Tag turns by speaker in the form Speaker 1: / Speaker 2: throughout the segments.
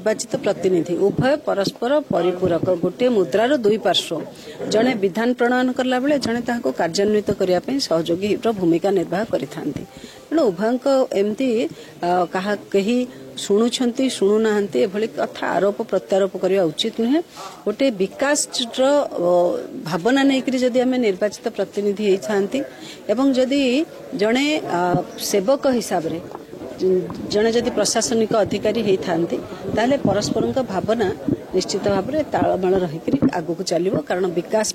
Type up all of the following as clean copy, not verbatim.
Speaker 1: निर्वाचित प्रतिनिधि उभय परस्पर परिपूरक गोटे मुद्रार दुई पार्श्व जड़े विधान प्रणयन कला बेले जड़े कार्यान्वित करने सहयोगी भूमिका निर्वाह करिथांती तेणु उभय एमती कहीं शुणुंट शुणुना एभली कथा आरोप प्रत्यारोप करने उचित नुहे गोटे विकास भावना नहीं जदि आम निर्वाचित प्रतिनिधि होती एवं जदि जड़े सेवक हिसाब से जड़े जदि प्रशासनिक अधिकारी होती ताले परस्पर भावना निश्चित भाव में तालमेल रहीकि आगक चलो कारण विकास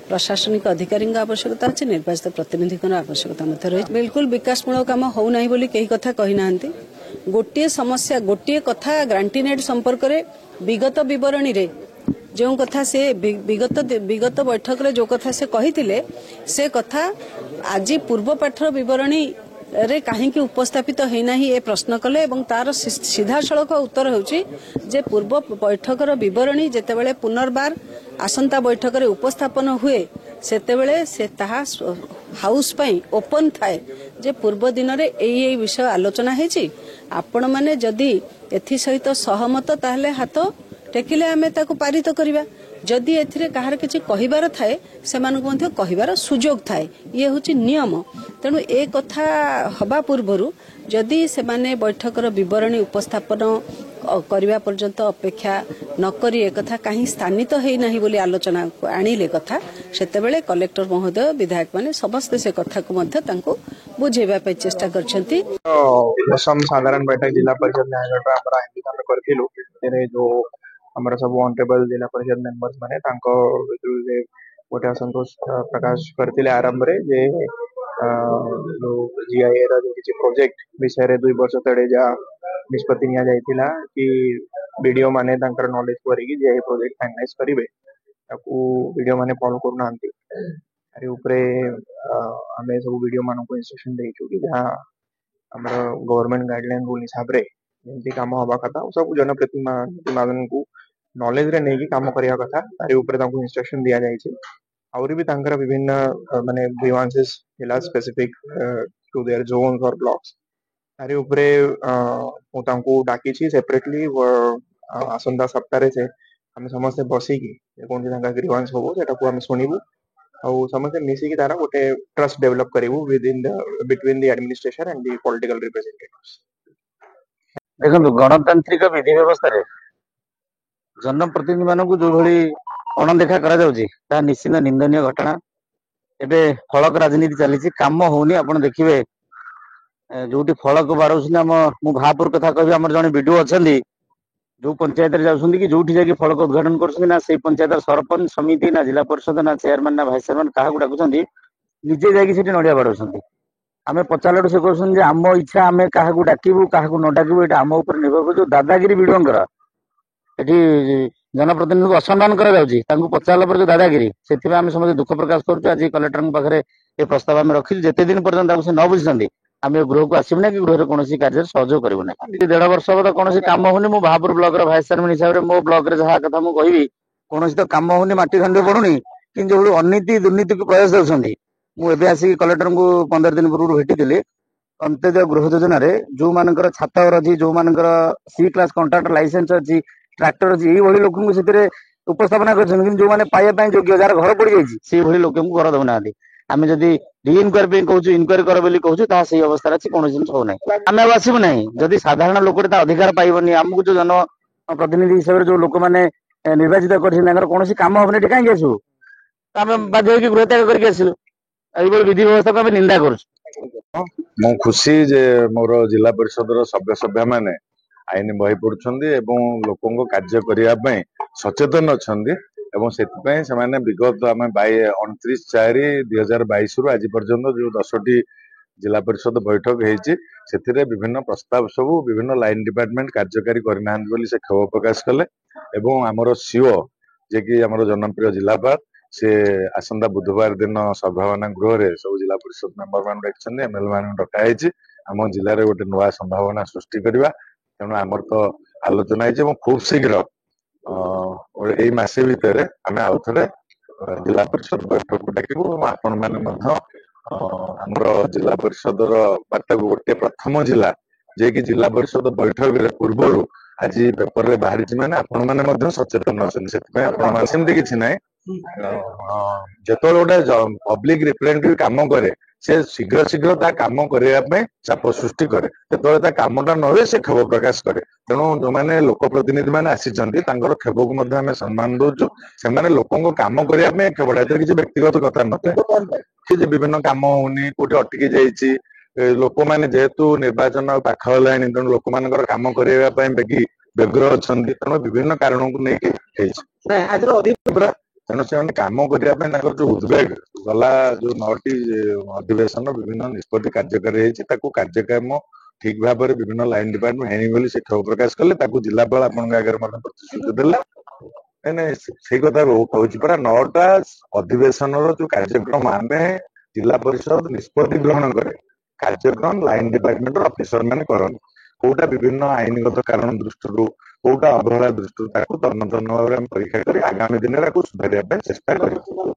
Speaker 1: प्रशासनिक अधिकारी आवश्यकता अच्छे निर्वाचित प्रतिनिधि आवश्यकता रही बिल्कुल विकासमूलक काम होना बोली कई कथा कही ना गोटे समस्या गोटे कथा ग्रांटीनेट संपर्क में विगत बरणी रे जो कथा से विगत बैठक रे जो कथा से कही से कथा आज पूर्व पाठर बरणी रे कहीं उपस्थापित होना ये प्रश्न कले तार सीधा सड़क उत्तर होची जे पूर्व बैठकर बरणी जेतेबेले पुनर्बार आसंता बैठक रे उपस्थापन हुए सेतेबेले से ताहा हाउस पई ओपन थाए जे पूर्व दिन रे एई विषय आलोचना हेची आपण माने जदि एथि सहित सहमत ताहले हाथ टेकिले आमे ताको पारित करिबा जदि एथिरे कहार किछि कहिबार थाए सेमानकु मध्ये कहिबार सुजोग थाए ये होची नियम तेणु ए कथा हबा पूर्वरु जदि सेमाने बैठकर विवरणी उपस्थापन करबा पर्यंत अपेक्षा नकरी एक कथा कहीं स्थानित है नहीं बोली आलोचना आनिले कथा सेतेबेले कलेक्टर महोदय विधायक माने समस्त से कथा को मध्ये तांको बुझेबा पे चेष्टा करछंती
Speaker 2: साधारण बैठक जिला परिषद न्यायालय हमरा हिंदी करथिलु तेरे जो हमारा सब ऑनरेबल जिला परिषद मेंबर्स माने तांको गोटे असंतोष प्रकाश करथिले आरंभ रे जे जीआईए रा जो किछि प्रोजेक्ट विषय रे 2 वर्ष तळे जा निष्पत्ति निया जायतिला कि वीडियो माने तांकर नॉलेज करिकि जे प्रोजेक्ट फाइनलाइज करिवे ताकू वीडियो माने फॉलो करू नांती अरे ऊपरे हमें सब वीडियो मानो को इंस्ट्रक्शन देइछु कि जहां हमरा गवर्नमेंट गाइडलाइन रूल हिसाब रे जेंति काम होबा कथा सब जनप्रतिनिधि को नॉलेज रे नहीं काम करिया कथा तारे ऊपर तांको इंस्ट्रक्शन दिया जाय छै और भी तांकर विभिन्न माने ग्रीवांसेस हिला स्पेसिफिक टू देयर जोन्स और ब्लॉक्स तारे ऊपर ओ तांको डाकी छी सेपरेटली आसंदा सप्ताह रे से हम समस्त बसी की कोन तांका ग्रीवांस होबो सेटा को हम सुनिबु और समस्त मिसी की तारा गोटे ट्रस्ट डेवलप करिवु within the between the administration and the political representatives
Speaker 3: देखो गणतांत्रिक विधि व्यवस्था रे जनप्रतिनिधि मानक जो भली अणदेखा करा जाउची ता निश्चित निंदनीय घटना एबे फलक राजनीति चली काम होनी आपण देखिबे जोटी फलक बाड़ौछन हम मु भापुर कथा कहबी हमर जने वीडियो अछंदी जो पंचायत रे जाउछंदी कि जोठी जाके फलक उद्घाटन करछंदी ना से पंचायत सरपंच समिति ना जिला परिषद ना चेयरमैन ना भाइस चेयरमैन काहा गुडा कुछंदी निजे जाके सेठी नडिया बाड़ौछंदी आमे पचालडो से कहछन जे हम इच्छा आमे काहा गु डाकिबु काहा गु न डाकिबु एटा हम ऊपर निर्भर कर जो दादागिरी वीडियो कर एठी जनप्रतिनिधि को असम्मान करा जाउची तांको पचारला पर जो दादागिरी सेथिबे आमे समझ दुख प्रकाश करछु आज कलेक्टर पाखरे ए प्रस्ताव आमे रखिल जेते दिन पर्यंत तांको से न बुझिसंदी आमे गृह को आसीबु ना कि गृह रे कोनोसी कार्य सहयोग करिवु ना 1.5 वर्ष अब कोनोसी काम होनी मु भापुर ब्लॉक रे भाइस चेयरमैन हिसाब रे मो ब्लॉक रे जहा कथा मु कहिबी कोनोसी तो काम होनी माटी खंडे पडुनी किंतु जो अनीति दुर्नीति को प्रयास दउछंदी मु एबे आसी कलेक्टर को 15 दिन पूर्व भेटिथिले अंत्योदय गृह योजना रे जो मानकर छातर अछि जो मानकर सी क्लास कॉन्ट्रैक्टर लाइसेंस अछि ट्रैक्टर अछि एई भली लोकन को सेतरे उपस्थापना करछन कि जो माने पाया पय योग्य जार घर पड़ी जाइछि से भली लोकन को घर दउनादी आमे जदी री इनक्वायरी पे कहूछु इनक्वायरी कर बोली कहूछु ता सही अवस्था अछि कोनो जिन हो नै आमे आसीबु नै जदी साधारण लोक रे ता अधिकार पाइबनी हमकु जो जन प्रतिनिधि हिसाब रे जो लोक माने निर्वाचित करछन तांकर कोनोसी काम होबने ठिकाई गेसु आमे बाध्य कि गृह त्याग करके आसिलु एई विधि व्यवस्था को आमे निंदा करछु
Speaker 4: मु खुशी जे मोर जिला परिषद सभ्य माने आईन बही पड़ुछंदी एवं लोकों कार्य करिया पय सचेतन अछंदी एवं सेतिपय से माने विगत आमे 29/4/2022 रु आज पर्यंत जो 10टी जिला परिषद बैठक हेछि सेथिरे विभिन्न प्रस्ताव सब विभिन्न लाइन डिपार्टमेंट कार्यकारी करनाहन बोली से क्षोभ प्रकाश कले एवं हमर सीओ जे कि हमर जनप्रिय जिलापाल से आसंता बुधवार दिन सभावना गृह रे सब जिला परिषद मेंबर मान डाकछन एमएल मान डका हेछि हम जिल्ला रे गोटे नवा संभावना सृष्टि करबा तेणु आमर तो आलोचना है खूब शीघ्र यही मासे भितर आम आउ थे जिला परिषद बैठक डाकू आपण मैंने जिला परिषद बार्ता गोटे प्रथम जिला जे कि जिला परिषद बैठक पूर्व ଆଜି ପେପରରେ ବାହାରିଛି ମାନେ ଆପଣ ମାନେ ମଧ୍ୟ ସଚେତନ ଅଛନ୍ତି ସେଥିପାଇଁ ଆପଣ ମାନେ ସେମିତି କିଛି ନାହିଁ ଯେତେବେଳେ ଗୋଟେ ପବ୍ଲିକ ରିପ୍ରେଜେଣ୍ଟେଟିଭ କାମ କରେ ସେ ଶୀଘ୍ର ଶୀଘ୍ର ତା କାମ କରିବା ପାଇଁ ଚାପ ସୃଷ୍ଟି କରେ ଯେତେବେଳେ ତା କାମଟା ନ ହୁଏ ସେ କ୍ଷୋଭ ପ୍ରକାଶ କରେ ତେଣୁ ଯୋଉମାନେ ଲୋକ ପ୍ରତିନିଧି ମାନେ ଆସିଛନ୍ତି ତାଙ୍କର କ୍ଷୋଭକୁ ମଧ୍ୟ ଆମେ ସମ୍ମାନ ଦଉଛୁ ସେମାନେ ଲୋକଙ୍କ କାମ କରିବା ପାଇଁ କ୍ଷୋଭଟା ଏଥିରେ କିଛି ବ୍ୟକ୍ତିଗତ କଥା ନଥାଏ କି ଯେ ବିଭିନ୍ନ କାମ ହଉନି କୋଉଠି ଅଟକି ଯାଇଛି ଲୋକମାନେ ଯେହେତୁ ନିର୍ବାଚନ ପାଖ ହେଲାଣି ତେଣୁ ଲୋକମାନଙ୍କର କାମ କରିବା ପାଇଁ ବ୍ୟଗ୍ର ଅଛନ୍ତି ତେଣୁ ବିଭିନ୍ନ କାରଣକୁ ନେଇକି ହେଇଛି ତେଣୁ ସେମାନେ କାମ କରିବା ପାଇଁ ତାଙ୍କର ଯୋଉ ଉଦ୍ବେଗ ଗଲା ଯୋଉ 9ଟି ଅଧିବେଶନ ବିଭିନ୍ନ ନିଷ୍ପତ୍ତି କାର୍ଯ୍ୟକାରୀ ହେଇଛି ତାକୁ କାର୍ଯ୍ୟକ୍ରମ ଠିକ ଭାବରେ ବିଭିନ୍ନ ଲାଇନ ଡିପାର୍ଟମେଣ୍ଟ ହେଇନି ବୋଲି ସେ କ୍ଷୋଭ ପ୍ରକାଶ କଲେ ତାକୁ ଜିଲ୍ଲାପାଳ ଆପଣଙ୍କ ଆଗରେ ମଧ୍ୟ ପ୍ରତିଶ୍ରୁତି ଦେଲା ନାଇଁ ସେଇ କଥା କହୁଛି ପରା 9ଟା ଅଧିବେଶନର ଯୋଉ କାର୍ଯ୍ୟକ୍ରମ ଆମେ ଜିଲ୍ଲା ପରିଷଦ ନିଷ୍ପତ୍ତି ଗ୍ରହଣ କରେ କାର୍ଯ୍ୟକ୍ରମ ଲାଇନ ଡିପାର୍ଟମେଣ୍ଟର ଅଫିସର ମାନେ କରନ୍ତି କୋଉଟା ବିଭିନ୍ନ ଆଇନଗତ କାରଣ ଦୃଷ୍ଟିରୁ କୋଉଟା ଅବହେଳା ଦୃଷ୍ଟିରୁ ତାକୁ ତନ୍ନ ତନ୍ନ ଭାବରେ ଆମେ ପରୀକ୍ଷା କରି ଆଗାମୀ ଦିନରେ ତାକୁ ସୁଧାରିବା ପାଇଁ ଚେଷ୍ଟା କରିବୁ